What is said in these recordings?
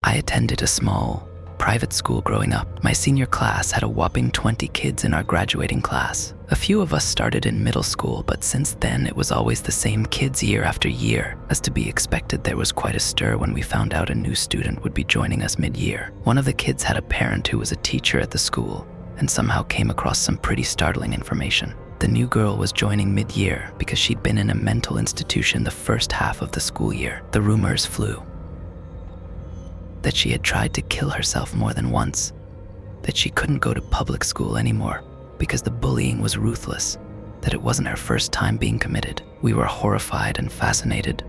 I attended a small, private school growing up. My senior class had a whopping 20 kids in our graduating class. A few of us started in middle school, but since then it was always the same kids year after year. As to be expected, there was quite a stir when we found out a new student would be joining us mid-year. One of the kids had a parent who was a teacher at the school and somehow came across some pretty startling information. The new girl was joining mid-year because she'd been in a mental institution the first half of the school year. The rumors flew that she had tried to kill herself more than once, that she couldn't go to public school anymore because the bullying was ruthless, that it wasn't her first time being committed. We were horrified and fascinated.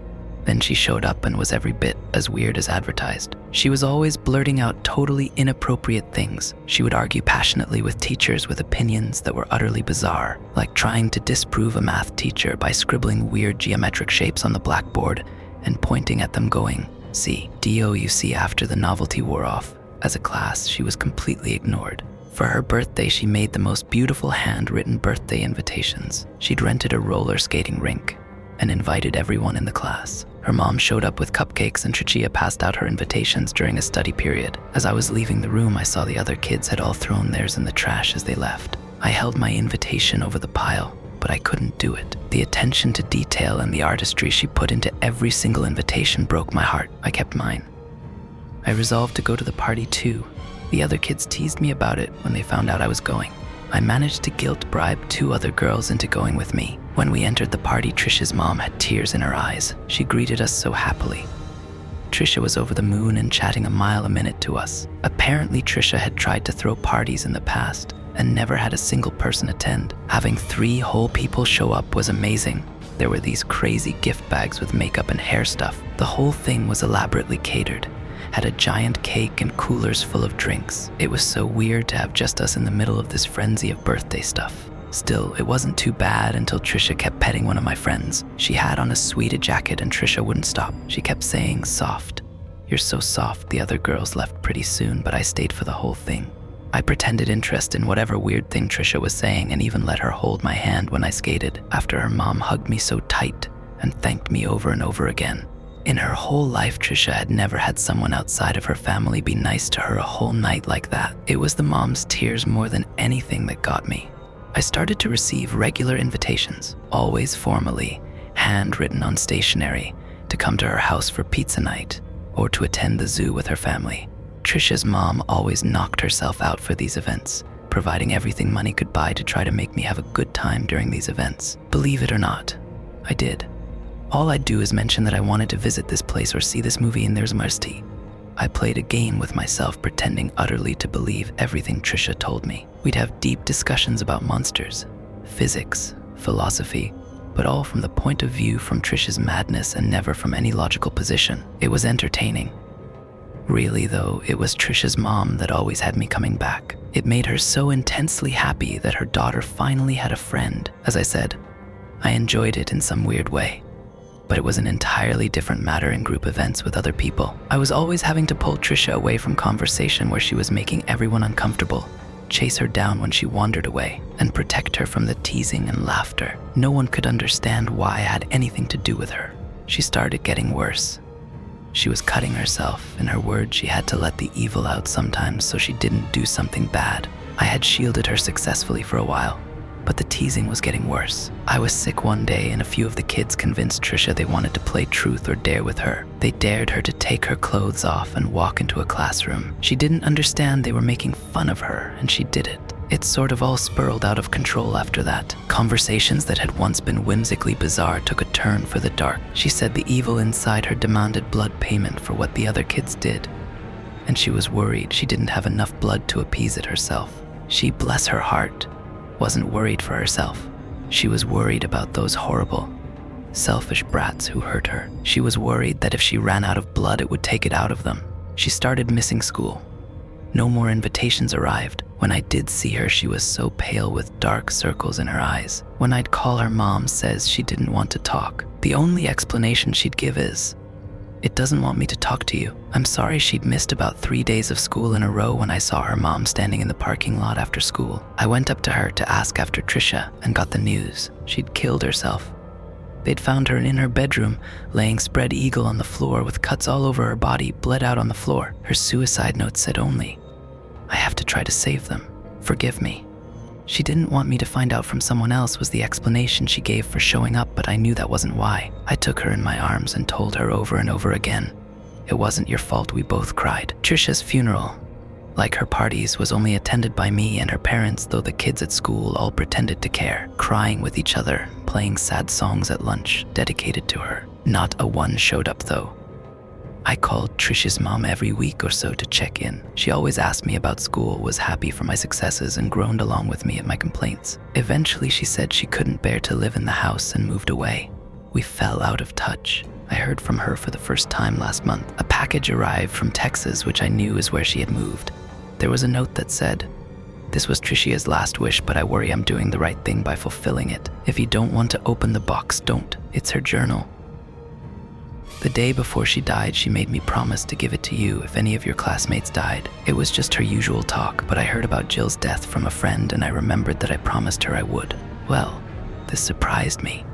Then she showed up and was every bit as weird as advertised. She was always blurting out totally inappropriate things. She would argue passionately with teachers with opinions that were utterly bizarre, like trying to disprove a math teacher by scribbling weird geometric shapes on the blackboard and pointing at them going, "See, D.O. you see." After the novelty wore off, as a class, she was completely ignored. For her birthday, she made the most beautiful handwritten birthday invitations. She'd rented a roller skating rink and invited everyone in the class. Her mom showed up with cupcakes and Tricia passed out her invitations during a study period. As I was leaving the room, I saw the other kids had all thrown theirs in the trash as they left. I held my invitation over the pile, but I couldn't do it. The attention to detail and the artistry she put into every single invitation broke my heart. I kept mine. I resolved to go to the party too. The other kids teased me about it when they found out I was going. I managed to guilt bribe 2 other girls into going with me. When we entered the party, Tricia's mom had tears in her eyes. She greeted us so happily. Tricia was over the moon and chatting a mile a minute to us. Apparently, Tricia had tried to throw parties in the past and never had a single person attend. Having 3 whole people show up was amazing. There were these crazy gift bags with makeup and hair stuff. The whole thing was elaborately catered, had a giant cake and coolers full of drinks. It was so weird to have just us in the middle of this frenzy of birthday stuff. Still, it wasn't too bad until Tricia kept petting one of my friends. She had on a sweater jacket and Tricia wouldn't stop. She kept saying, "Soft. You're so soft." The other girls left pretty soon, but I stayed for the whole thing. I pretended interest in whatever weird thing Tricia was saying and even let her hold my hand when I skated, after her mom hugged me so tight and thanked me over and over again. In her whole life, Tricia had never had someone outside of her family be nice to her a whole night like that. It was the mom's tears more than anything that got me. I started to receive regular invitations, always formally, handwritten on stationery, to come to her house for pizza night or to attend the zoo with her family. Tricia's mom always knocked herself out for these events, providing everything money could buy to try to make me have a good time during these events. Believe it or not, I did. All I'd do is mention that I wanted to visit this place or see this movie and there's Marsti. I played a game with myself, pretending utterly to believe everything Tricia told me. We'd have deep discussions about monsters, physics, philosophy, but all from the point of view from Tricia's madness and never from any logical position. It was entertaining. Really though, it was Tricia's mom that always had me coming back. It made her so intensely happy that her daughter finally had a friend. As I said, I enjoyed it in some weird way. But it was an entirely different matter in group events with other people. I was always having to pull Tricia away from conversation where she was making everyone uncomfortable, chase her down when she wandered away, and protect her from the teasing and laughter. No one could understand why I had anything to do with her. She started getting worse. She was cutting herself. In her words, she had to let the evil out sometimes so she didn't do something bad. I had shielded her successfully for a while, but the teasing was getting worse. I was sick one day and a few of the kids convinced Tricia they wanted to play truth or dare with her. They dared her to take her clothes off and walk into a classroom. She didn't understand they were making fun of her, and she did it. It sort of all spiraled out of control after that. Conversations that had once been whimsically bizarre took a turn for the dark. She said the evil inside her demanded blood payment for what the other kids did, and she was worried she didn't have enough blood to appease it herself. She, bless her heart, wasn't worried for herself. She was worried about those horrible, selfish brats who hurt her. She was worried that if she ran out of blood, it would take it out of them. She started missing school. No more invitations arrived. When I did see her, she was so pale with dark circles in her eyes. When I'd call her, mom says she didn't want to talk. The only explanation she'd give is, "It doesn't want me to talk to you." I'm sorry she'd missed about 3 days of school in a row when I saw her mom standing in the parking lot after school. I went up to her to ask after Tricia and got the news. She'd killed herself. They'd found her in her bedroom, laying spread eagle on the floor with cuts all over her body, bled out on the floor. Her suicide note said only, "I have to try to save them. Forgive me." She didn't want me to find out from someone else was the explanation she gave for showing up, but I knew that wasn't why. I took her in my arms and told her over and over again, "It wasn't your fault," we both cried. Trisha's funeral, like her parties, was only attended by me and her parents, though the kids at school all pretended to care, crying with each other, playing sad songs at lunch dedicated to her. Not a one showed up though. I called Trisha's mom every week or so to check in. She always asked me about school, was happy for my successes, and groaned along with me at my complaints. Eventually she said she couldn't bear to live in the house and moved away. We fell out of touch. I heard from her for the first time last month. A package arrived from Texas, which I knew is where she had moved. There was a note that said, "This was Trisha's last wish, but I worry I'm doing the right thing by fulfilling it. If you don't want to open the box, don't. It's her journal. The day before she died, she made me promise to give it to you if any of your classmates died." It was just her usual talk, but I heard about Jill's death from a friend and I remembered that I promised her I would. Well, this surprised me.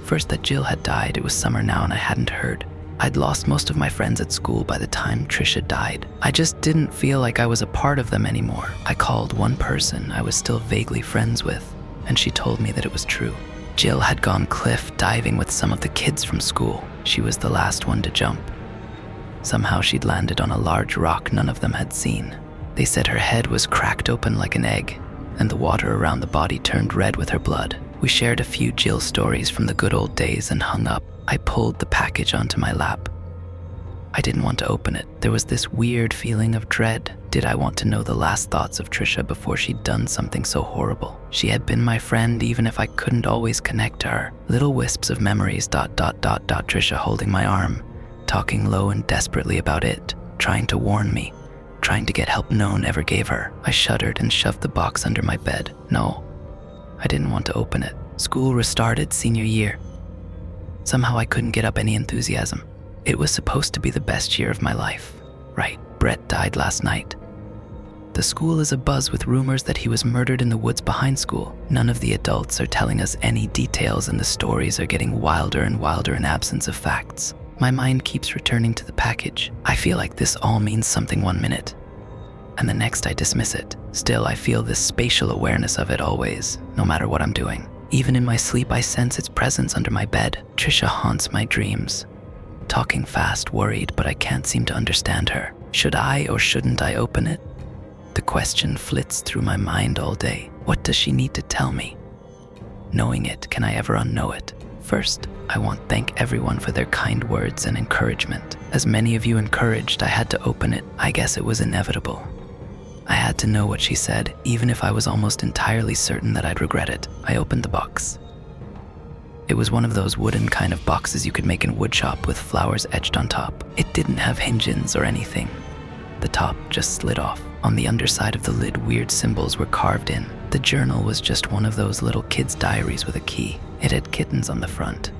First, that Jill had died. It was summer now and I hadn't heard. I'd lost most of my friends at school by the time Trisha died. I just didn't feel like I was a part of them anymore. I called one person I was still vaguely friends with, and she told me that it was true. Jill had gone cliff diving with some of the kids from school. She was the last one to jump. Somehow she'd landed on a large rock none of them had seen. They said her head was cracked open like an egg, and the water around the body turned red with her blood. We shared a few Jill stories from the good old days and hung up. I pulled the package onto my lap. I didn't want to open it. There was this weird feeling of dread. Did I want to know the last thoughts of Trisha before she'd done something so horrible? She had been my friend even if I couldn't always connect to her. Little wisps of memories, ... Trisha holding my arm, talking low and desperately about it, trying to warn me, trying to get help no one ever gave her. I shuddered and shoved the box under my bed. No, I didn't want to open it. School restarted senior year. Somehow I couldn't get up any enthusiasm. It was supposed to be the best year of my life. Right, Brett died last night. The school is abuzz with rumors that he was murdered in the woods behind school. None of the adults are telling us any details and the stories are getting wilder and wilder in absence of facts. My mind keeps returning to the package. I feel like this all means something one minute, and the next I dismiss it. Still, I feel this spatial awareness of it always, no matter what I'm doing. Even in my sleep, I sense its presence under my bed. Trisha haunts my dreams. Talking fast, worried, but I can't seem to understand her. Should I or shouldn't I open it? The question flits through my mind all day. What does she need to tell me? Knowing it, can I ever unknow it? First, I want to thank everyone for their kind words and encouragement. As many of you encouraged, I had to open it. I guess it was inevitable. I had to know what she said, even if I was almost entirely certain that I'd regret it. I opened the box. It was one of those wooden kind of boxes you could make in woodshop with flowers etched on top. It didn't have hinges or anything. The top just slid off. On the underside of the lid, weird symbols were carved in. The journal was just one of those little kids' diaries with a key. It had kittens on the front.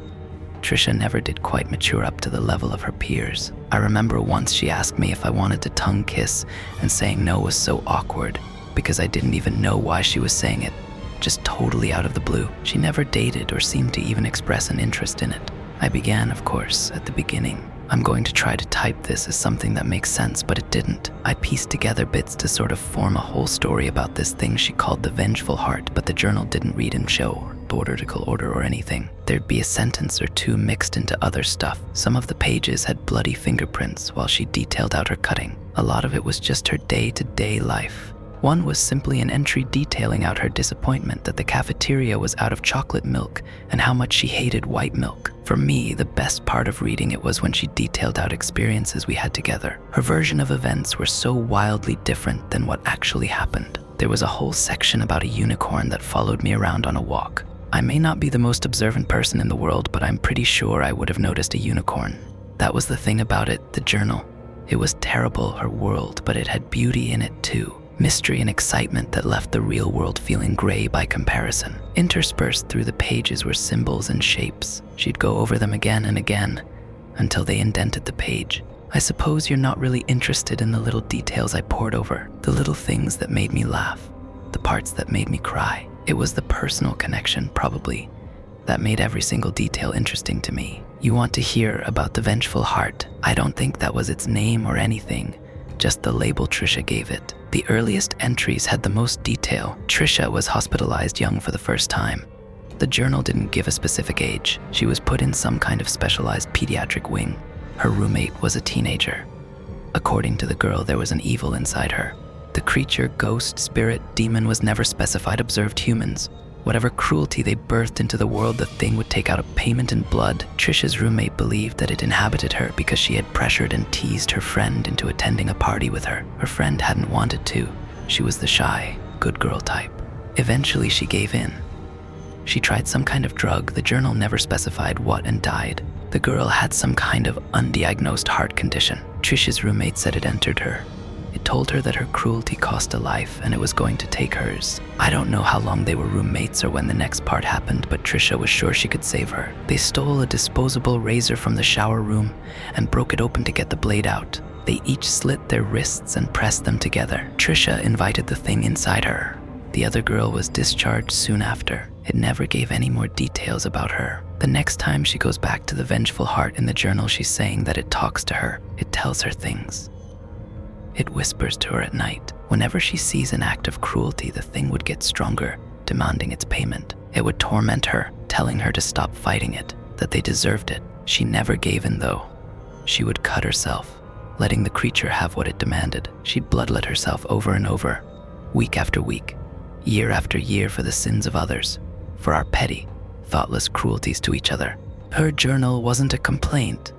Trisha never did quite mature up to the level of her peers. I remember once she asked me if I wanted to tongue kiss, and saying no was so awkward because I didn't even know why she was saying it, just totally out of the blue. She never dated or seemed to even express an interest in it. I began, of course, at the beginning. I'm going to try to type this as something that makes sense, but it didn't. I pieced together bits to sort of form a whole story about this thing she called the vengeful heart, but the journal didn't read in show, order or anything. There'd be a sentence or two mixed into other stuff. Some of the pages had bloody fingerprints while she detailed out her cutting. A lot of it was just her day-to-day life. One was simply an entry detailing out her disappointment that the cafeteria was out of chocolate milk and how much she hated white milk. For me, the best part of reading it was when she detailed out experiences we had together. Her version of events were so wildly different than what actually happened. There was a whole section about a unicorn that followed me around on a walk. I may not be the most observant person in the world, but I'm pretty sure I would have noticed a unicorn. That was the thing about it, the journal. It was terrible, her world, but it had beauty in it too. Mystery and excitement that left the real world feeling gray by comparison. Interspersed through the pages were symbols and shapes. She'd go over them again and again until they indented the page. I suppose you're not really interested in the little details I poured over, the little things that made me laugh, the parts that made me cry. It was the personal connection, probably, That made every single detail interesting to me. You want to hear about the vengeful heart? I don't think that was its name or anything, just the label Trisha gave it. The earliest entries had the most detail. Trisha was hospitalized young for the first time. The journal didn't give a specific age. She was put in some kind of specialized pediatric wing. Her roommate was a teenager. According to the girl, there was an evil inside her. The creature, ghost, spirit, demon was never specified, observed humans. Whatever cruelty they birthed into the world, the thing would take out a payment in blood. Trisha's roommate believed that it inhabited her because she had pressured and teased her friend into attending a party with her. Her friend hadn't wanted to. She was the shy, good girl type. Eventually, she gave in. She tried some kind of drug. The journal never specified what, and died. The girl had some kind of undiagnosed heart condition. Trisha's roommate said it entered her. It told her that her cruelty cost a life and it was going to take hers. I don't know how long they were roommates or when the next part happened, but Trisha was sure she could save her. They stole a disposable razor from the shower room and broke it open to get the blade out. They each slit their wrists and pressed them together. Trisha invited the thing inside her. The other girl was discharged soon after. It never gave any more details about her. The next time she goes back to the vengeful heart in the journal, she's saying that it talks to her. It tells her things. It whispers to her at night. Whenever she sees an act of cruelty, the thing would get stronger, demanding its payment. It would torment her, telling her to stop fighting it, that they deserved it. She never gave in though. She would cut herself, letting the creature have what it demanded. She'd bloodlet herself over and over, week after week, year after year, for the sins of others, for our petty, thoughtless cruelties to each other. Her journal wasn't a complaint.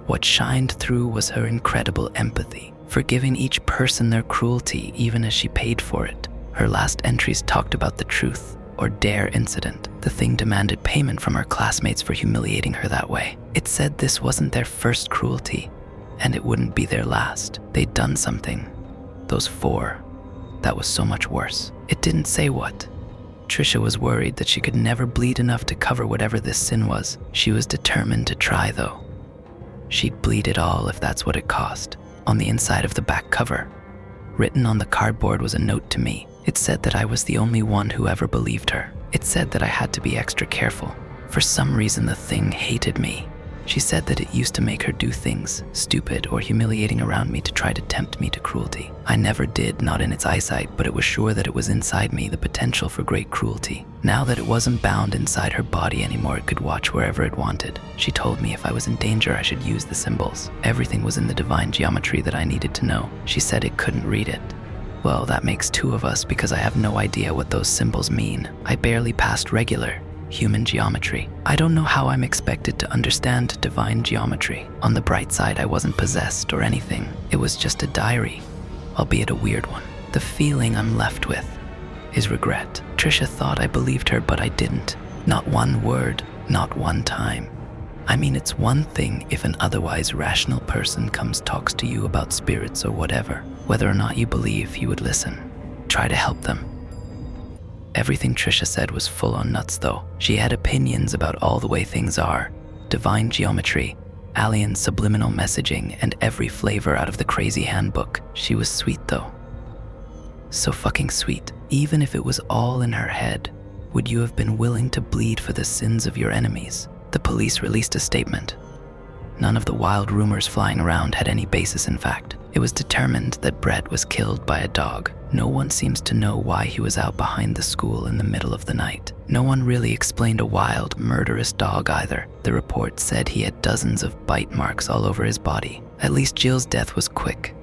What shined through was her incredible empathy, forgiving each person their cruelty even as she paid for it. Her last entries talked about the truth or dare incident. The thing demanded payment from her classmates for humiliating her that way. It said this wasn't their first cruelty, and it wouldn't be their last. They'd done something, those four, that was so much worse. It didn't say what. Trisha was worried that she could never bleed enough to cover whatever this sin was. She was determined to try though. She'd bleed it all if that's what it cost. On the inside of the back cover, written on the cardboard, was a note to me. It said that I was the only one who ever believed her. It said that I had to be extra careful. For some reason, the thing hated me. She said that it used to make her do things stupid or humiliating around me to try to tempt me to cruelty. I never did, not in its eyesight, but it was sure that it was inside me, the potential for great cruelty. Now that it wasn't bound inside her body anymore, it could watch wherever it wanted. She told me if I was in danger, I should use the symbols. Everything was in the divine geometry that I needed to know. She said it couldn't read it. Well, that makes two of us because I have no idea what those symbols mean. I barely passed regular human geometry. I don't know how I'm expected to understand divine geometry. On the bright side, I wasn't possessed or anything. It was just a diary, albeit a weird one. The feeling I'm left with is regret. Trisha thought I believed her, but I didn't. Not one word, not one time. I mean, it's one thing if an otherwise rational person talks to you about spirits or whatever. Whether or not you believe, you would listen. Try to help them. Everything Trisha said was full on nuts though. She had opinions about all the way things are. Divine geometry, alien subliminal messaging, and every flavor out of the crazy handbook. She was sweet though. So fucking sweet. Even if it was all in her head, would you have been willing to bleed for the sins of your enemies? The police released a statement. None of the wild rumors flying around had any basis in fact. It was determined that Brett was killed by a dog. No one seems to know why he was out behind the school in the middle of the night. No one really explained a wild, murderous dog either. The report said he had dozens of bite marks all over his body. At least Jill's death was quick.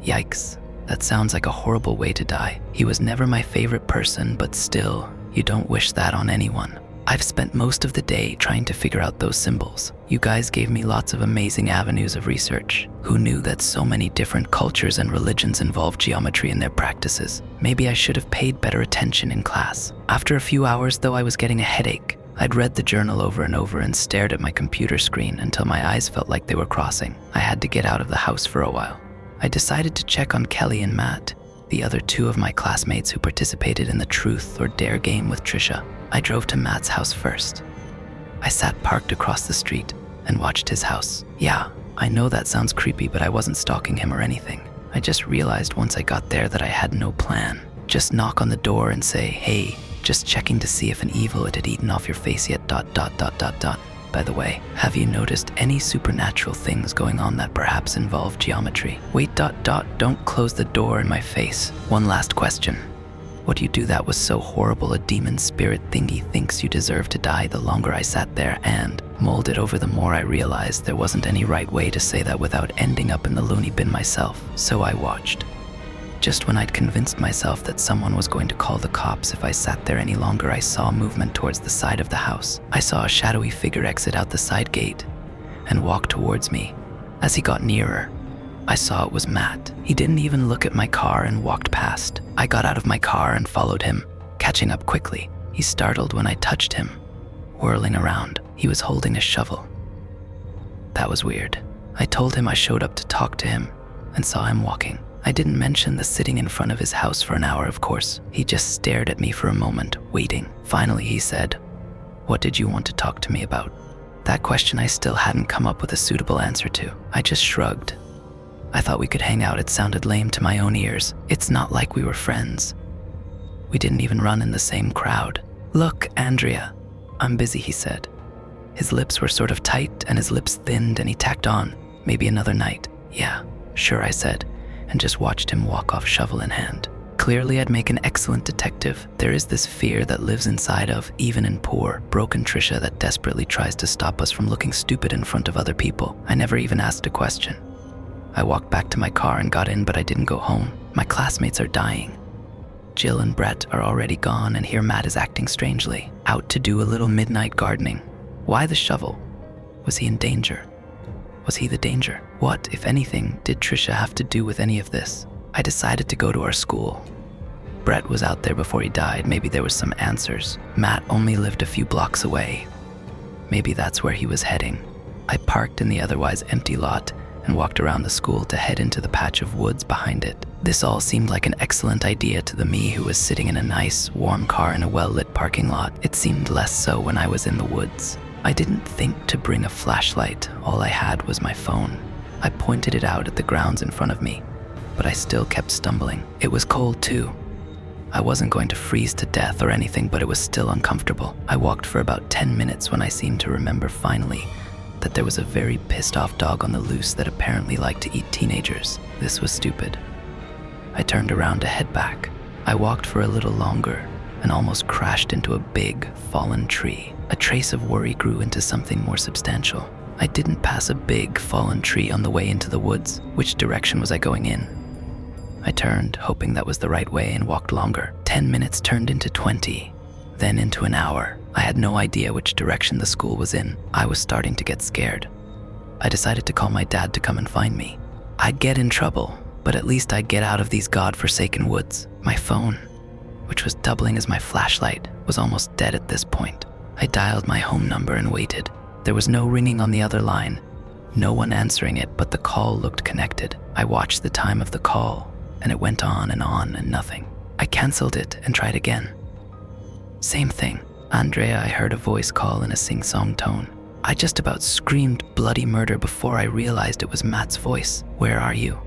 Yikes, that sounds like a horrible way to die. He was never my favorite person, but still, you don't wish that on anyone. I've spent most of the day trying to figure out those symbols. You guys gave me lots of amazing avenues of research. Who knew that so many different cultures and religions involve geometry in their practices? Maybe I should have paid better attention in class. After a few hours though, I was getting a headache. I'd read the journal over and over and stared at my computer screen until my eyes felt like they were crossing. I had to get out of the house for a while. I decided to check on Kelly and Matt, the other two of my classmates who participated in the truth or dare game with Trisha. I drove to Matt's house first. I sat parked across the street and watched his house. Yeah, I know that sounds creepy, but I wasn't stalking him or anything. I just realized once I got there that I had no plan. Just knock on the door and say, "Hey, just checking to see if an evil it had eaten off your face yet. By the way, have you noticed any supernatural things going on that perhaps involve geometry? Wait. Don't close the door in my face. One last question. What you do that was so horrible a demon spirit thingy thinks you deserve to die. The longer I sat there and mulled it over, the more I realized there wasn't any right way to say that without ending up in the loony bin myself. So I watched. Just when I'd convinced myself that someone was going to call the cops if I sat there any longer, I saw movement towards the side of the house. I saw a shadowy figure exit out the side gate and walk towards me. As he got nearer, I saw it was Matt. He didn't even look at my car and walked past. I got out of my car and followed him, catching up quickly. He startled when I touched him, whirling around. He was holding a shovel. That was weird. I told him I showed up to talk to him and saw him walking. I didn't mention the sitting in front of his house for an hour, of course. He just stared at me for a moment, waiting. Finally, he said, "What did you want to talk to me about?" That question I still hadn't come up with a suitable answer to. I just shrugged. I thought we could hang out. It sounded lame to my own ears. It's not like we were friends. We didn't even run in the same crowd. "Look, Andrea, I'm busy," he said. His lips were sort of tight and his lips thinned, and he tacked on, "Maybe another night." "Yeah, sure," I said, and just watched him walk off, shovel in hand. Clearly, I'd make an excellent detective. There is this fear that lives inside of, even in poor, broken Trisha, that desperately tries to stop us from looking stupid in front of other people. I never even asked a question. I walked back to my car and got in, but I didn't go home. My classmates are dying. Jill and Brett are already gone, and here Matt is acting strangely, out to do a little midnight gardening. Why the shovel? Was he in danger? Was he the danger? What, if anything, did Trisha have to do with any of this? I decided to go to our school. Brett was out there before he died. Maybe there was some answers. Matt only lived a few blocks away. Maybe that's where he was heading. I parked in the otherwise empty lot and walked around the school to head into the patch of woods behind it. This all seemed like an excellent idea to the me who was sitting in a nice, warm car in a well-lit parking lot. It seemed less so when I was in the woods. I didn't think to bring a flashlight. All I had was my phone. I pointed it out at the grounds in front of me, but I still kept stumbling. It was cold too. I wasn't going to freeze to death or anything, but it was still uncomfortable. I walked for about 10 minutes when I seemed to remember finally that there was a very pissed off dog on the loose that apparently liked to eat teenagers. This was stupid. I turned around to head back. I walked for a little longer and almost crashed into a big, fallen tree. A trace of worry grew into something more substantial. I didn't pass a big, fallen tree on the way into the woods. Which direction was I going in? I turned, hoping that was the right way, and walked longer. 10 minutes turned into 20, then into an hour. I had no idea which direction the school was in. I was starting to get scared. I decided to call my dad to come and find me. I'd get in trouble, but at least I'd get out of these god-forsaken woods. My phone, which was doubling as my flashlight, was almost dead at this point. I dialed my home number and waited. There was no ringing on the other line, no one answering it, but the call looked connected. I watched the time of the call, and it went on and nothing. I canceled it and tried again. Same thing. "Andrea," I heard a voice call in a sing-song tone. I just about screamed bloody murder before I realized it was Matt's voice. "Where are you?"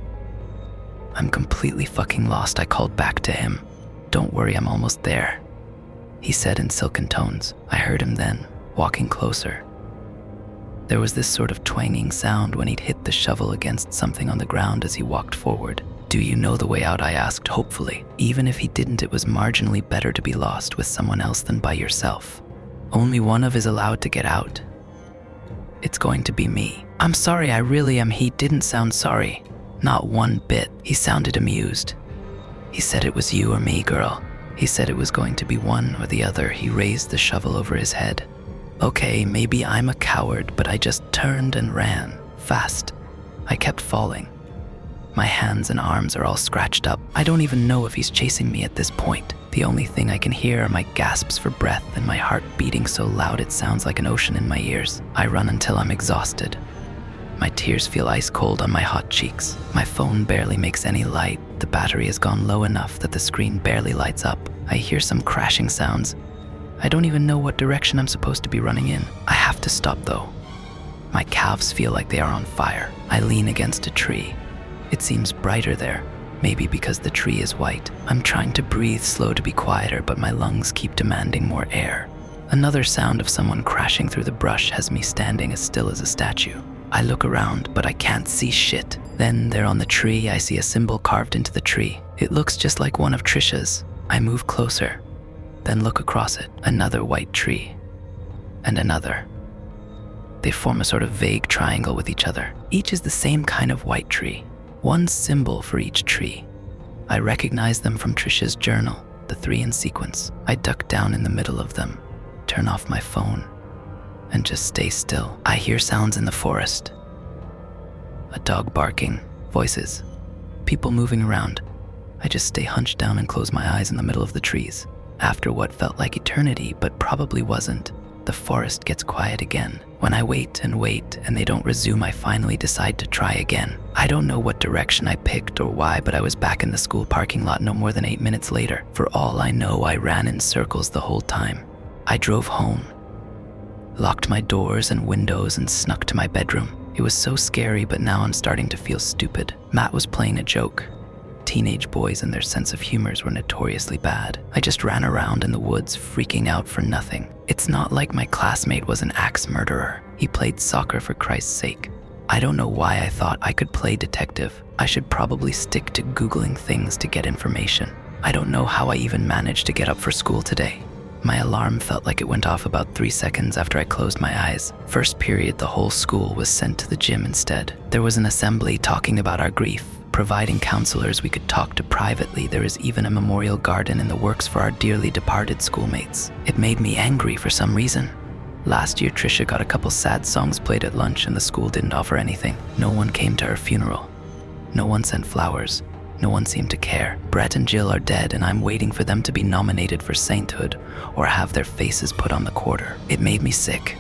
"I'm completely fucking lost," I called back to him. "Don't worry, I'm almost there," he said in silken tones. I heard him then, walking closer. There was this sort of twanging sound when he'd hit the shovel against something on the ground as he walked forward. "Do you know the way out?" I asked, hopefully. Even if he didn't, it was marginally better to be lost with someone else than by yourself. Only one of is allowed to get out. It's going to be me. "I'm sorry, I really am." He didn't sound sorry. Not one bit. He sounded amused. He said it was you or me, girl. He said it was going to be one or the other. He raised the shovel over his head. Okay, maybe I'm a coward, but I just turned and ran, fast. I kept falling. My hands and arms are all scratched up. I don't even know if he's chasing me at this point. The only thing I can hear are my gasps for breath and my heart beating so loud it sounds like an ocean in my ears. I run until I'm exhausted. My tears feel ice cold on my hot cheeks. My phone barely makes any light. The battery has gone low enough that the screen barely lights up. I hear some crashing sounds. I don't even know what direction I'm supposed to be running in. I have to stop though. My calves feel like they are on fire. I lean against a tree. It seems brighter there. Maybe because the tree is white. I'm trying to breathe slow to be quieter, but my lungs keep demanding more air. Another sound of someone crashing through the brush has me standing as still as a statue. I look around, but I can't see shit. Then there on the tree, I see a symbol carved into the tree. It looks just like one of Trisha's. I move closer, then look across it. Another white tree, and another. They form a sort of vague triangle with each other. Each is the same kind of white tree. One symbol for each tree. I recognize them from Trisha's journal, the 3 in sequence. I duck down in the middle of them, turn off my phone, and just stay still. I hear sounds in the forest. A dog barking, voices, people moving around. I just stay hunched down and close my eyes in the middle of the trees. After what felt like eternity, but probably wasn't, the forest gets quiet again. When I wait and they don't resume, I finally decide to try again. I don't know what direction I picked or why, but I was back in the school parking lot no more than 8 minutes later. For all I know, I ran in circles the whole time. I drove home, locked my doors and windows, and snuck to my bedroom. It was so scary, but now I'm starting to feel stupid. Matt was playing a joke. Teenage boys and their sense of humors were notoriously bad. I just ran around in the woods, freaking out for nothing. It's not like my classmate was an axe murderer. He played soccer for Christ's sake. I don't know why I thought I could play detective. I should probably stick to Googling things to get information. I don't know how I even managed to get up for school today. My alarm felt like it went off about 3 seconds after I closed my eyes. First period, the whole school was sent to the gym instead. There was an assembly talking about our grief, providing counselors we could talk to privately. There is even a memorial garden in the works for our dearly departed schoolmates. It made me angry for some reason. Last year, Trisha got a couple sad songs played at lunch and the school didn't offer anything. No one came to her funeral. No one sent flowers. No one seemed to care. Brett and Jill are dead, and I'm waiting for them to be nominated for sainthood or have their faces put on the quarter. It made me sick.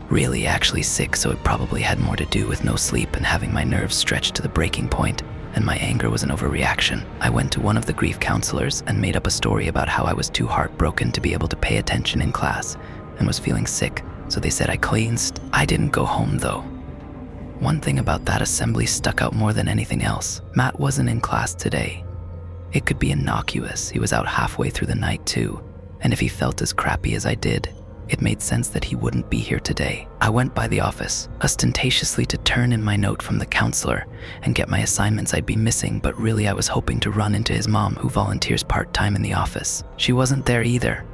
Really, actually sick, so it probably had more to do with no sleep and having my nerves stretched to the breaking point, and my anger was an overreaction. I went to one of the grief counselors and made up a story about how I was too heartbroken to be able to pay attention in class and was feeling sick, so they said I cleansed. I didn't go home though. One thing about that assembly stuck out more than anything else. Matt wasn't in class today. It could be innocuous. He was out halfway through the night too, and if he felt as crappy as I did, it made sense that he wouldn't be here today. I went by the office, ostentatiously to turn in my note from the counselor and get my assignments I'd be missing, but really I was hoping to run into his mom, who volunteers part-time in the office. She wasn't there either.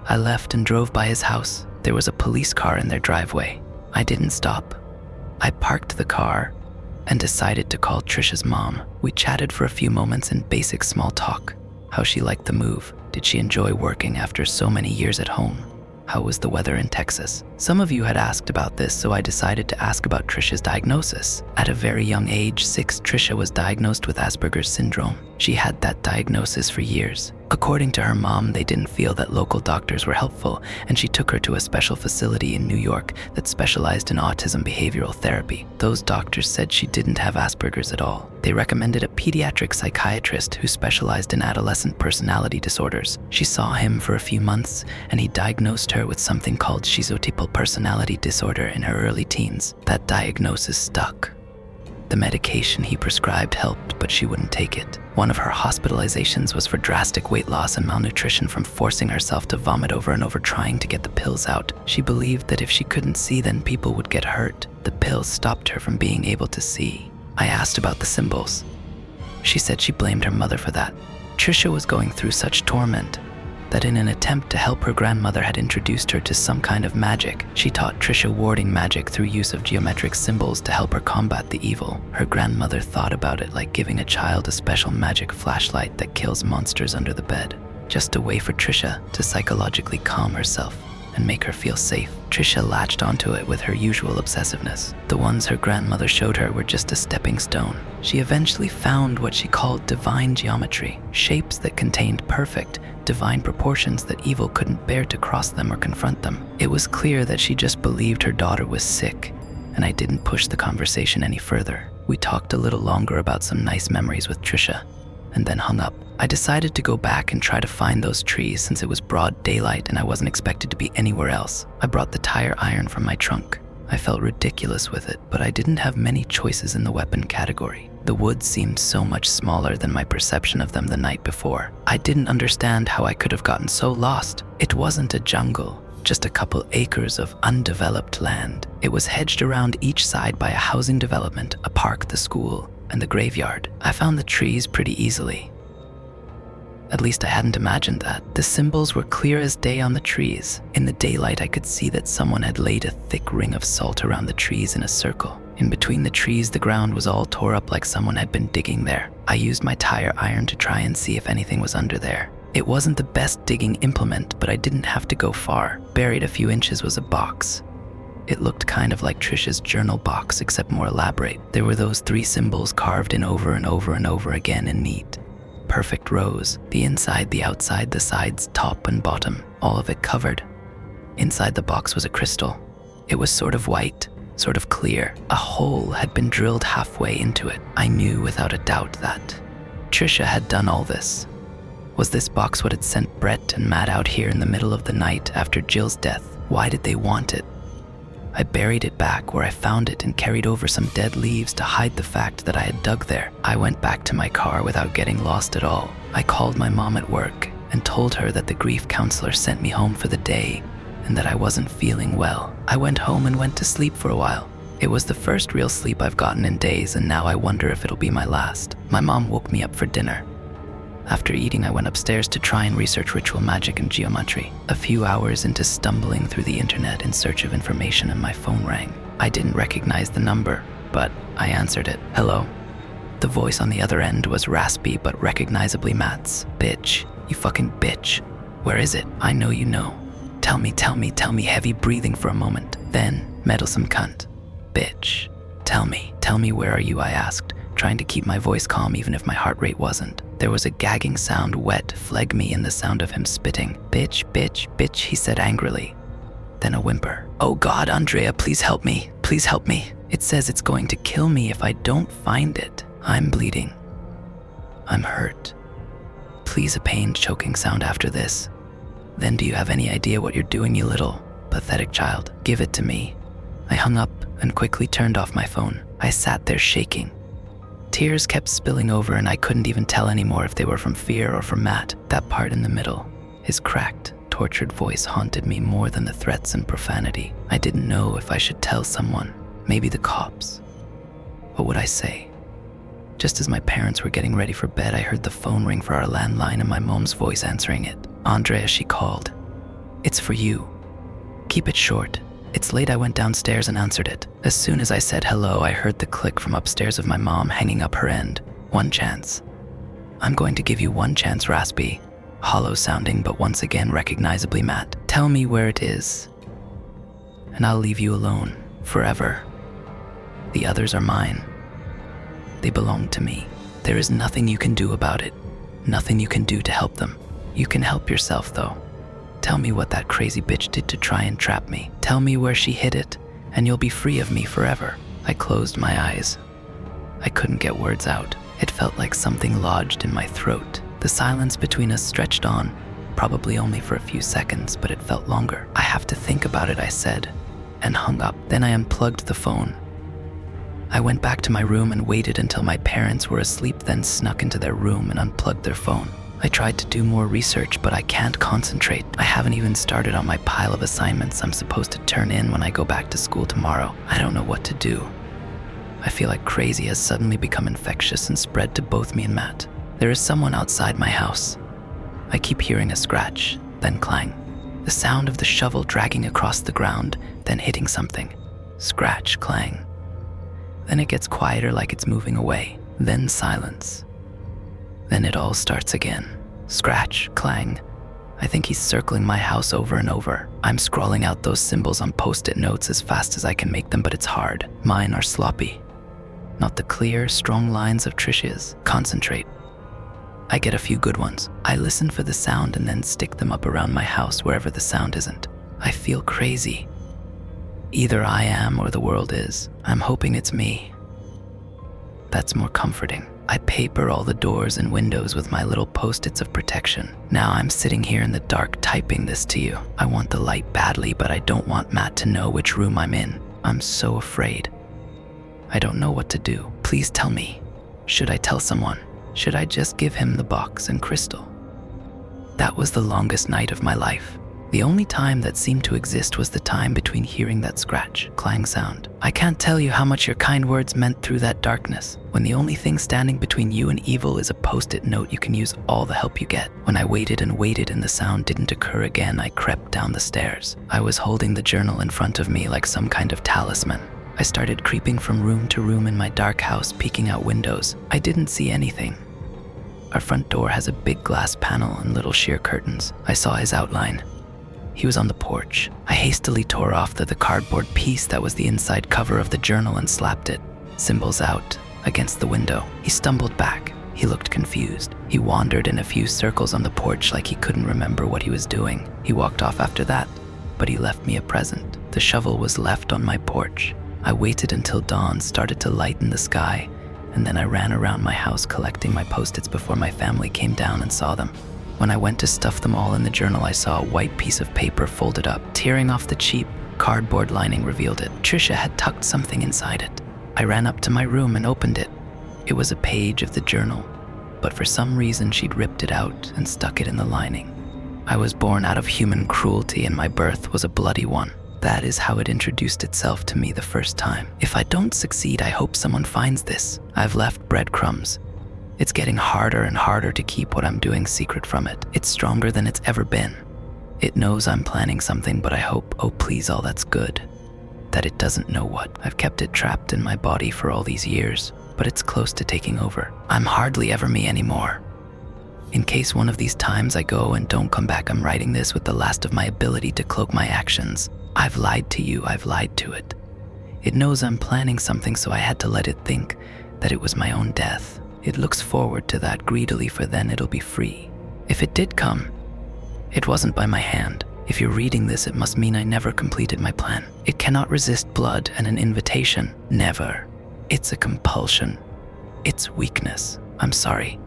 I left and drove by his house. There was a police car in their driveway. I didn't stop. I parked the car and decided to call Trisha's mom. We chatted for a few moments in basic small talk. How she liked the move. Did she enjoy working after so many years at home? How was the weather in Texas? Some of you had asked about this, so I decided to ask about Trisha's diagnosis. At a very young age, 6, Trisha was diagnosed with Asperger's syndrome. She had that diagnosis for years. According to her mom, they didn't feel that local doctors were helpful, and she took her to a special facility in New York that specialized in autism behavioral therapy. Those doctors said she didn't have Asperger's at all. They recommended a pediatric psychiatrist who specialized in adolescent personality disorders. She saw him for a few months, and he diagnosed her with something called schizotypal personality disorder in her early teens. That diagnosis stuck. The medication he prescribed helped, but she wouldn't take it. One of her hospitalizations was for drastic weight loss and malnutrition from forcing herself to vomit over and over trying to get the pills out. She believed that if she couldn't see, then people would get hurt. The pills stopped her from being able to see. I asked about the symbols. She said she blamed her mother for that. Trisha was going through such torment that in an attempt to help, her grandmother had introduced her to some kind of magic. She taught Trisha warding magic through use of geometric symbols to help her combat the evil. Her grandmother thought about it like giving a child a special magic flashlight that kills monsters under the bed. Just a way for Trisha to psychologically calm herself and make her feel safe. Trisha latched onto it with her usual obsessiveness. The ones her grandmother showed her were just a stepping stone. She eventually found what she called divine geometry, shapes that contained perfect, divine proportions that evil couldn't bear to cross them or confront them. It was clear that she just believed her daughter was sick, and I didn't push the conversation any further. We talked a little longer about some nice memories with Trisha, and then hung up. I decided to go back and try to find those trees since it was broad daylight and I wasn't expected to be anywhere else. I brought the tire iron from my trunk. I felt ridiculous with it, but I didn't have many choices in the weapon category. The woods seemed so much smaller than my perception of them the night before. I didn't understand how I could have gotten so lost. It wasn't a jungle, just a couple acres of undeveloped land. It was hedged around each side by a housing development, a park, the school, and the graveyard. I found the trees pretty easily. At least I hadn't imagined that. The symbols were clear as day on the trees. In the daylight, I could see that someone had laid a thick ring of salt around the trees in a circle. In between the trees, the ground was all tore up like someone had been digging there. I used my tire iron to try and see if anything was under there. It wasn't the best digging implement, but I didn't have to go far. Buried a few inches was a box. It looked kind of like Trisha's journal box, except more elaborate. There were those 3 symbols carved in over and over and over again in neat, perfect rows. The inside, the outside, the sides, top and bottom, all of it covered. Inside the box was a crystal. It was sort of white, sort of clear. A hole had been drilled halfway into it. I knew without a doubt that Trisha had done all this. Was this box what had sent Brett and Matt out here in the middle of the night after Jill's death? Why did they want it? I buried it back where I found it and carried over some dead leaves to hide the fact that I had dug there. I went back to my car without getting lost at all. I called my mom at work and told her that the grief counselor sent me home for the day and that I wasn't feeling well. I went home and went to sleep for a while. It was the first real sleep I've gotten in days, and now I wonder if it'll be my last. My mom woke me up for dinner. After eating, I went upstairs to try and research ritual magic and geometry. A few hours into stumbling through the internet in search of information, and my phone rang. I didn't recognize the number, but I answered it. Hello. The voice on the other end was raspy but recognizably Matt's. Bitch, you fucking bitch. Where is it? I know you know. Tell me, heavy breathing for a moment. Then, meddlesome cunt. Bitch. Tell me where are you, I asked, trying to keep my voice calm even if my heart rate wasn't. There was a gagging sound, wet, phlegmy in the sound of him spitting. Bitch, he said angrily. Then a whimper. Oh God, Andrea, please help me. It says it's going to kill me if I don't find it. I'm bleeding. I'm hurt. Please, a pained, choking sound after this. Then do you have any idea what you're doing, you little, pathetic child? Give it to me. I hung up and quickly turned off my phone. I sat there shaking. Tears kept spilling over and I couldn't even tell anymore if they were from fear or from Matt. That part in the middle, his cracked, tortured voice haunted me more than the threats and profanity. I didn't know if I should tell someone, maybe the cops. What would I say? Just as my parents were getting ready for bed, I heard the phone ring for our landline and my mom's voice answering it. Andrea, she called. It's for you. Keep it short. It's late. I went downstairs and answered it. As soon as I said hello, I heard the click from upstairs of my mom hanging up her end. One chance. I'm going to give you one chance, raspy, hollow sounding, but once again recognizably Matt. Tell me where it is, and I'll leave you alone, forever. The others are mine. They belong to me. There is nothing you can do about it. Nothing you can do to help them. You can help yourself, though. Tell me what that crazy bitch did to try and trap me. Tell me where she hid it, and you'll be free of me forever. I closed my eyes. I couldn't get words out. It felt like something lodged in my throat. The silence between us stretched on, probably only for a few seconds, but it felt longer. I have to think about it, I said, and hung up. Then I unplugged the phone. I went back to my room and waited until my parents were asleep, then snuck into their room and unplugged their phone. I tried to do more research, but I can't concentrate. I haven't even started on my pile of assignments I'm supposed to turn in when I go back to school tomorrow. I don't know what to do. I feel like crazy has suddenly become infectious and spread to both me and Matt. There is someone outside my house. I keep hearing a scratch, then clang. The sound of the shovel dragging across the ground, then hitting something. Scratch, clang. Then it gets quieter, like it's moving away. Then silence. Then it all starts again. Scratch, clang. I think he's circling my house over and over. I'm scrawling out those symbols on post-it notes as fast as I can make them, but it's hard. Mine are sloppy. Not the clear, strong lines of Trisha's. Concentrate. I get a few good ones. I listen for the sound and then stick them up around my house wherever the sound isn't. I feel crazy. Either I am or the world is. I'm hoping it's me. That's more comforting. I paper all the doors and windows with my little post-its of protection. Now I'm sitting here in the dark typing this to you. I want the light badly, but I don't want Matt to know which room I'm in. I'm so afraid. I don't know what to do. Please tell me. Should I tell someone? Should I just give him the box and crystal? That was the longest night of my life. The only time that seemed to exist was the time between hearing that scratch, clang sound. I can't tell you how much your kind words meant through that darkness, when the only thing standing between you and evil is a post-it note you can use all the help you get. When I waited and waited and the sound didn't occur again, I crept down the stairs. I was holding the journal in front of me like some kind of talisman. I started creeping from room to room in my dark house, peeking out windows. I didn't see anything. Our front door has a big glass panel and little sheer curtains. I saw his outline. He was on the porch. I hastily tore off the cardboard piece that was the inside cover of the journal and slapped it, symbols out, against the window. He stumbled back. He looked confused. He wandered in a few circles on the porch like he couldn't remember what he was doing. He walked off after that, but he left me a present. The shovel was left on my porch. I waited until dawn started to lighten the sky, and then I ran around my house collecting my post-its before my family came down and saw them. When I went to stuff them all in the journal, I saw a white piece of paper folded up. Tearing off the cheap cardboard lining revealed it. Trisha had tucked something inside it. I ran up to my room and opened it. It was a page of the journal, but for some reason she'd ripped it out and stuck it in the lining. I was born out of human cruelty and my birth was a bloody one. That is how it introduced itself to me the first time. If I don't succeed, I hope someone finds this. I've left breadcrumbs. It's getting harder and harder to keep what I'm doing secret from it. It's stronger than it's ever been. It knows I'm planning something, but I hope, oh please, all that's good, that it doesn't know what. I've kept it trapped in my body for all these years, but it's close to taking over. I'm hardly ever me anymore. In case one of these times I go and don't come back, I'm writing this with the last of my ability to cloak my actions. I've lied to you, I've lied to it. It knows I'm planning something, so I had to let it think that it was my own death. It looks forward to that greedily, for then it'll be free. If it did come, it wasn't by my hand. If you're reading this, it must mean I never completed my plan. It cannot resist blood and an invitation. Never. It's a compulsion. It's weakness. I'm sorry.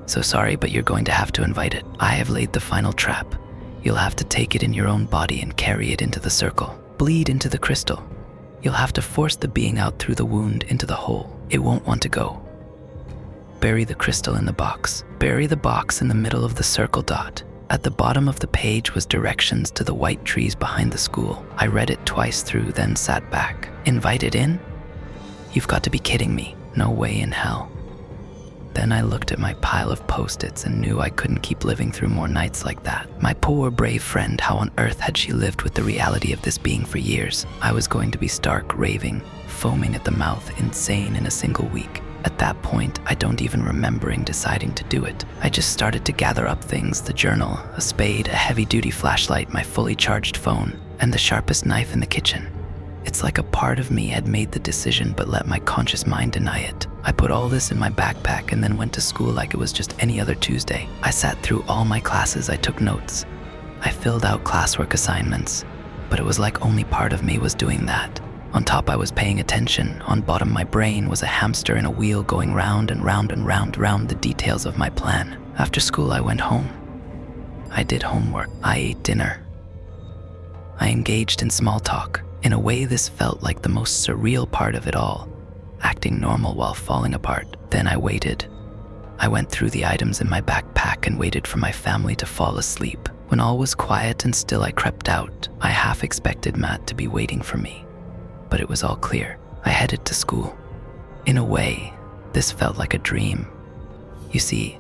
So sorry, but you're going to have to invite it. I have laid the final trap. You'll have to take it in your own body and carry it into the circle. Bleed into the crystal. You'll have to force the being out through the wound into the hole. It won't want to go. Bury the crystal in the box. Bury the box in the middle of the circle dot. At the bottom of the page was directions to the white trees behind the school. I read it twice through, then sat back. Invited in? You've got to be kidding me. No way in hell. Then I looked at my pile of post-its and knew I couldn't keep living through more nights like that. My poor, brave friend, how on earth had she lived with the reality of this being for years? I was going to be stark, raving, foaming at the mouth, insane in a single week. At that point, I don't even remembering deciding to do it. I just started to gather up things: the journal, a spade, a heavy-duty flashlight, my fully charged phone, and the sharpest knife in the kitchen. It's like a part of me had made the decision but let my conscious mind deny it. I put all this in my backpack and then went to school like it was just any other Tuesday. I sat through all my classes, I took notes. I filled out classwork assignments, but it was like only part of me was doing that. On top, I was paying attention. On bottom, my brain was a hamster in a wheel going round and round and round the details of my plan. After school, I went home. I did homework. I ate dinner. I engaged in small talk. In a way, this felt like the most surreal part of it all, acting normal while falling apart. Then I waited. I went through the items in my backpack and waited for my family to fall asleep. When all was quiet and still, I crept out. I half expected Matt to be waiting for me, but it was all clear. I headed to school. In a way, this felt like a dream. You see,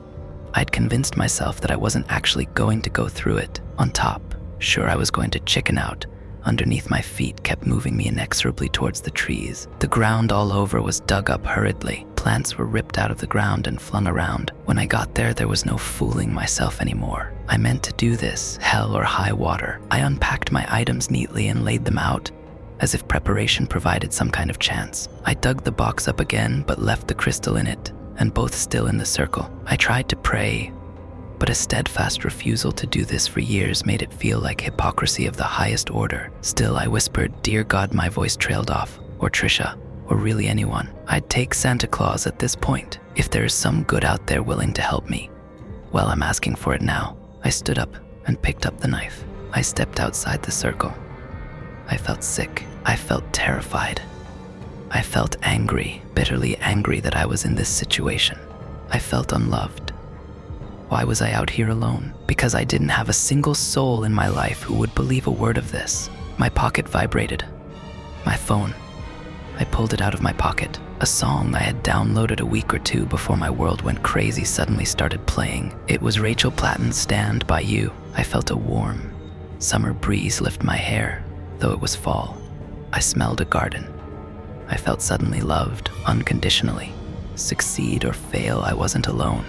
I'd convinced myself that I wasn't actually going to go through it. On top, sure, I was going to chicken out. Underneath, my feet kept moving me inexorably towards the trees. The ground all over was dug up hurriedly. Plants were ripped out of the ground and flung around. When I got there was no fooling myself anymore. I meant to do this, hell or high water. I unpacked my items neatly and laid them out, as if preparation provided some kind of chance. I dug the box up again, but left the crystal in it, and both still in the circle. I tried to pray, but a steadfast refusal to do this for years made it feel like hypocrisy of the highest order. Still, I whispered, "Dear God," my voice trailed off, or Trisha, or really anyone. I'd take Santa Claus at this point. If there is some good out there willing to help me, well, I'm asking for it now. I stood up and picked up the knife. I stepped outside the circle. I felt sick. I felt terrified. I felt angry, bitterly angry that I was in this situation. I felt unloved. Why was I out here alone? Because I didn't have a single soul in my life who would believe a word of this. My pocket vibrated. My phone. I pulled it out of my pocket. A song I had downloaded a week or two before my world went crazy suddenly started playing. It was Rachel Platten's Stand By You. I felt a warm summer breeze lift my hair, though it was fall. I smelled a garden. I felt suddenly loved, unconditionally. Succeed or fail, I wasn't alone.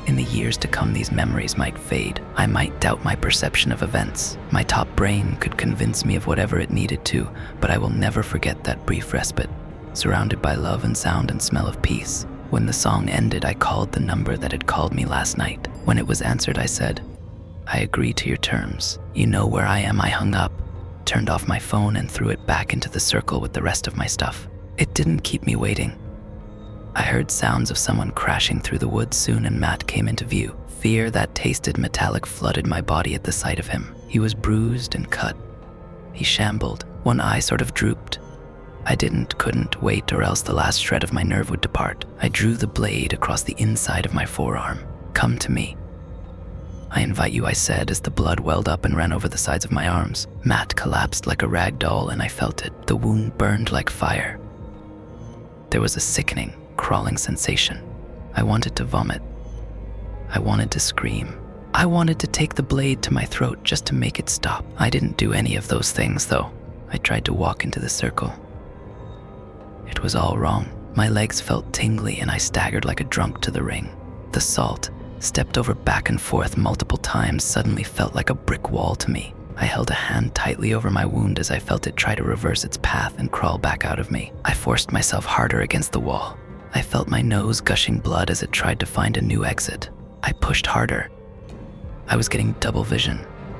In the years to come, these memories might fade. I might doubt my perception of events. My top brain could convince me of whatever it needed to, but I will never forget that brief respite, surrounded by love and sound and smell of peace. When the song ended, I called the number that had called me last night. When it was answered, I said, "I agree to your terms. You know where I am." I hung up, turned off my phone, and threw it back into the circle with the rest of my stuff. It didn't keep me waiting. I heard sounds of someone crashing through the woods soon, and Matt came into view. Fear that tasted metallic flooded my body at the sight of him. He was bruised and cut. He shambled. One eye sort of drooped. I couldn't wait, or else the last shred of my nerve would depart. I drew the blade across the inside of my forearm. "Come to me. I invite you," I said as the blood welled up and ran over the sides of my arms. Matt collapsed like a rag doll, and I felt it. The wound burned like fire. There was a sickening, crawling sensation. I wanted to vomit. I wanted to scream. I wanted to take the blade to my throat just to make it stop. I didn't do any of those things, though. I tried to walk into the circle. It was all wrong. My legs felt tingly, and I staggered like a drunk to the ring. The salt, stepped over back and forth multiple times, suddenly felt like a brick wall to me. I held a hand tightly over my wound as I felt it try to reverse its path and crawl back out of me. I forced myself harder against the wall. I felt my nose gushing blood as it tried to find a new exit. I pushed harder. I was getting double vision.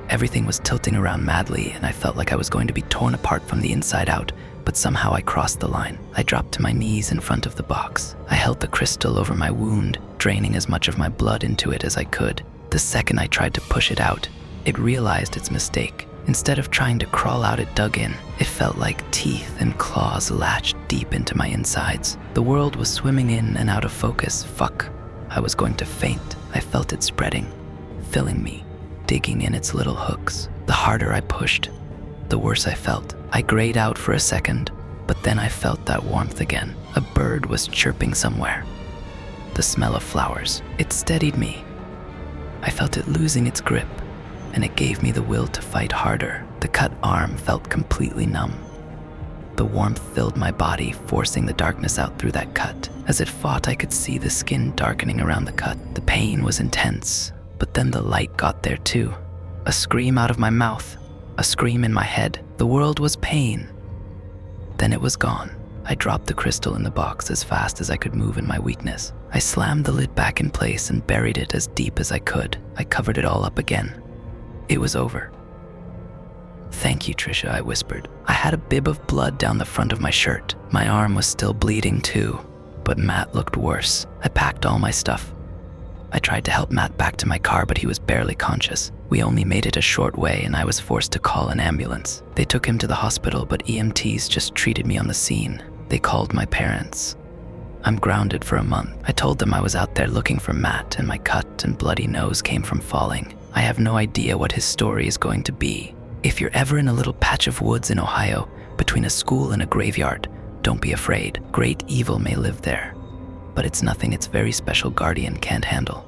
Everything was tilting around madly, and I felt like I was going to be torn apart from the inside out, but somehow I crossed the line. I dropped to my knees in front of the box. I held the crystal over my wound, draining as much of my blood into it as I could. The second I tried to push it out, it realized its mistake. Instead of trying to crawl out, it dug in. It felt like teeth and claws latched deep into my insides. The world was swimming in and out of focus. Fuck. I was going to faint. I felt it spreading, filling me, digging in its little hooks. The harder I pushed, the worse I felt. I grayed out for a second, but then I felt that warmth again. A bird was chirping somewhere. The smell of flowers. It steadied me. I felt it losing its grip, and it gave me the will to fight harder. The cut arm felt completely numb. The warmth filled my body, forcing the darkness out through that cut. As it fought, I could see the skin darkening around the cut. The pain was intense, but then the light got there too. A scream out of my mouth, a scream in my head. The world was pain. Then it was gone. I dropped the crystal in the box as fast as I could move in my weakness. I slammed the lid back in place and buried it as deep as I could. I covered it all up again. It was over. "Thank you, Trisha," I whispered. I had a bib of blood down the front of my shirt. My arm was still bleeding too, but Matt looked worse. I packed all my stuff. I tried to help Matt back to my car, but he was barely conscious. We only made it a short way, and I was forced to call an ambulance. They took him to the hospital, but EMTs just treated me on the scene. They called my parents. I'm grounded for a month. I told them I was out there looking for Matt, and my cut and bloody nose came from falling. I have no idea what his story is going to be. If you're ever in a little patch of woods in Ohio, between a school and a graveyard, don't be afraid. Great evil may live there, but it's nothing its very special guardian can't handle.